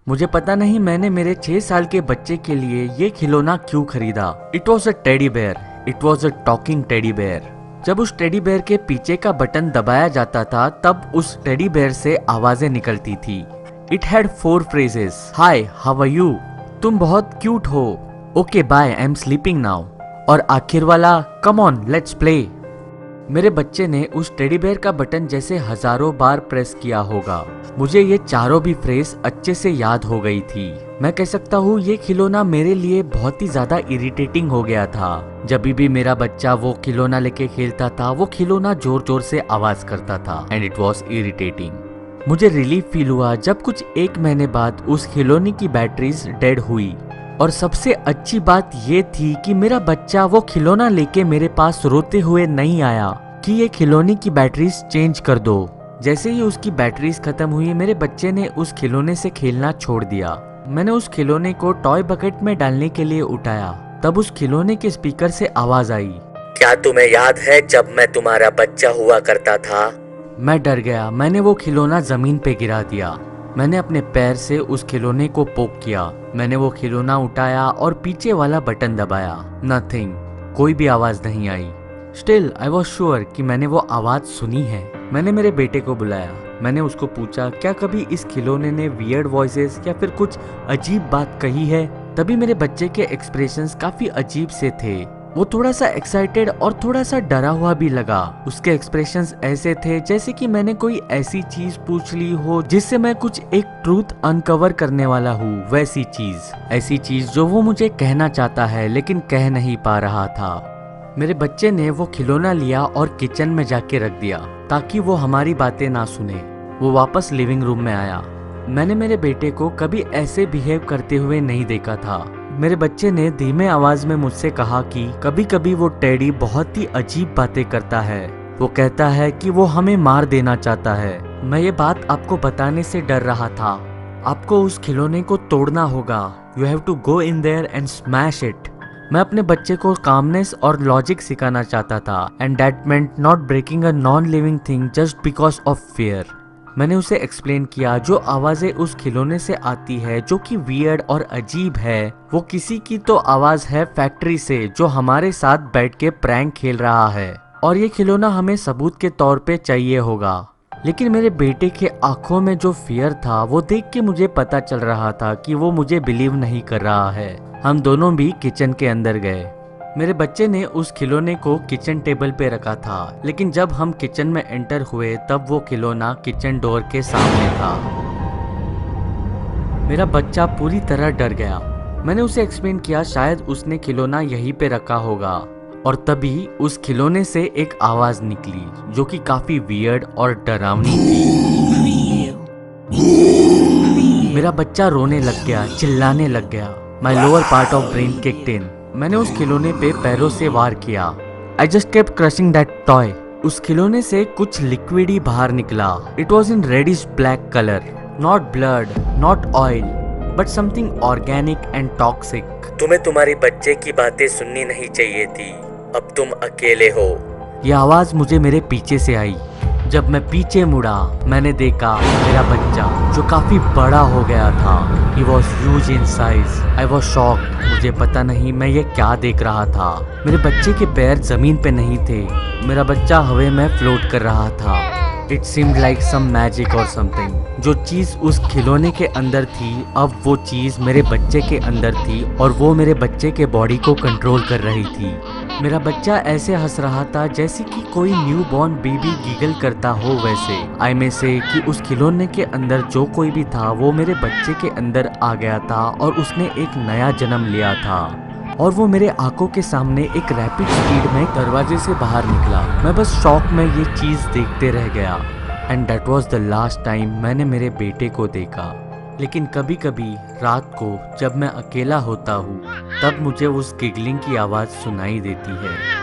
मुझे पता नहीं मैंने मेरे 6 साल के बच्चे के लिए ये खिलौना क्यों खरीदा। It was a teddy bear. It was a talking teddy bear. जब उस टेडी बेयर के पीछे का बटन दबाया जाता था तब उस टेडी बेयर से आवाजें निकलती थी। It had 4 phrases. Hi, how are you? तुम बहुत क्यूट हो। Okay bye, I am sleeping now. और आखिर वाला, कम ऑन लेट्स प्ले। मेरे बच्चे ने उस टेडी बेयर का बटन जैसे हजारों बार प्रेस किया होगा। मुझे ये चारों भी फ्रेज अच्छे से याद हो गई थी। मैं कह सकता हूँ ये खिलौना मेरे लिए बहुत ही ज्यादा इरिटेटिंग हो गया था। जब भी मेरा बच्चा वो खिलौना लेके खेलता था वो खिलौना जोर जोर से आवाज करता था एंड इट वॉज इरिटेटिंग। मुझे रिलीफ फील हुआ जब कुछ 1 महीने बाद उस खिलौने की बैटरीज डेड हुई। और सबसे अच्छी बात ये थी कि मेरा बच्चा वो खिलौना लेके मेरे पास रोते हुए नहीं आया कि ये खिलौने की बैटरीज चेंज कर दो। जैसे ही उसकी बैटरीज खत्म हुई मेरे बच्चे ने उस खिलौने से खेलना छोड़ दिया। मैंने उस खिलौने को टॉय बकेट में डालने के लिए उठाया तब उस खिलौने के स्पीकर से आवाज आई, क्या तुम्हें याद है जब मैं तुम्हारा बच्चा हुआ करता था? मैं डर गया। मैंने वो खिलौना जमीन पे गिरा दिया। मैंने अपने पैर से उस खिलौने को पोक किया। मैंने वो खिलौना उठाया और पीछे वाला बटन दबाया। नथिंग, कोई भी आवाज नहीं आई। स्टिल आई वॉज श्योर कि मैंने वो आवाज सुनी है। मैंने मेरे बेटे को बुलाया। मैंने उसको पूछा क्या कभी इस खिलौने ने वियर्ड वॉइसेस या फिर कुछ अजीब बात कही है। तभी मेरे बच्चे के एक्सप्रेशंस काफी अजीब से थे। वो थोड़ा सा एक्साइटेड और थोड़ा सा डरा हुआ भी लगा। उसके एक्सप्रेशंस ऐसे थे जैसे कि मैंने कोई ऐसी चीज पूछ ली हो जिससे मैं कुछ एक ट्रूथ अनकवर करने वाला हूँ। वैसी चीज, ऐसी चीज जो वो मुझे कहना चाहता है लेकिन कह नहीं पा रहा था। मेरे बच्चे ने वो खिलौना लिया और किचन में जाके रख दिया ताकि वो हमारी बातें ना सुने। वो वापस लिविंग रूम में आया। मैंने मेरे बेटे को कभी ऐसे बिहेव करते हुए नहीं देखा था। मेरे बच्चे ने धीमे आवाज में मुझसे कहा कि कभी कभी वो टेडी बहुत ही अजीब बातें करता है। वो कहता है कि वो हमें मार देना चाहता है। मैं ये बात आपको बताने से डर रहा था। आपको उस खिलौने को तोड़ना होगा। You have to go in there and smash it. मैं अपने बच्चे को कामनेस और लॉजिक सिखाना चाहता था and that meant not breaking a non living thing just because of fear. मैंने उसे एक्सप्लेन किया जो आवाजें उस खिलौने से आती है जो कि वियर्ड और अजीब है, वो किसी की तो आवाज है फैक्ट्री से जो हमारे साथ बैठ के प्रैंक खेल रहा है और ये खिलौना हमें सबूत के तौर पे चाहिए होगा। लेकिन मेरे बेटे के आंखों में जो फियर था वो देख के मुझे पता चल रहा था कि वो मुझे बिलीव नहीं कर रहा है। हम दोनों भी किचन के अंदर गए। मेरे बच्चे ने उस खिलौने को किचन टेबल पे रखा था लेकिन जब हम किचन में एंटर हुए तब वो खिलौना किचन डोर के सामने था। मेरा बच्चा पूरी तरह डर गया। मैंने उसे एक्सप्लेन किया शायद उसने खिलौना यहीं पे रखा होगा और तभी उस खिलौने से एक आवाज निकली जो कि काफी वियर्ड और डरावनी थी। मेरा बच्चा रोने लग गया, चिल्लाने लग गया। My lower part of brain kicked in. मैंने उस खिलौने पे पैरों से वार किया। I just kept crushing that toy. उस खिलौने से कुछ लिक्विड ही बाहर निकला। It was in reddish black colour. Not blood, not oil, but something organic and toxic. तुम्हें तुम्हारे बच्चे की बातें सुननी नहीं चाहिए थी। अब तुम अकेले हो। यह आवाज मुझे मेरे पीछे से आई। जब मैं पीछे मुड़ा मैंने देखा मेरा बच्चा जो काफी बड़ा हो गया था। He was huge in size. I was shocked. मुझे पता नहीं मैं ये क्या देख रहा था। मेरे बच्चे के पैर जमीन पे नहीं थे। मेरा बच्चा हवा में फ्लोट कर रहा था। It seemed like some magic or something. जो चीज उस खिलौने के अंदर थी अब वो चीज मेरे बच्चे के अंदर थी और वो मेरे बच्चे के बॉडी को कंट्रोल कर रही थी। मेरा बच्चा ऐसे हंस रहा था जैसे कि कोई न्यू बॉर्न बेबी गिगल करता हो वैसे। आई में से कि उस खिलौने के अंदर जो कोई भी था वो मेरे बच्चे के अंदर आ गया था और उसने एक नया जन्म लिया था और वो मेरे आंखों के सामने एक रैपिड स्पीड में दरवाजे से बाहर निकला। मैं बस शॉक में ये चीज देखते रह गया and that was the last time मैंने मेरे बेटे को देखा। लेकिन कभी कभी रात को जब मैं अकेला होता हूँ तब मुझे उस गिगलिंग की आवाज सुनाई देती है।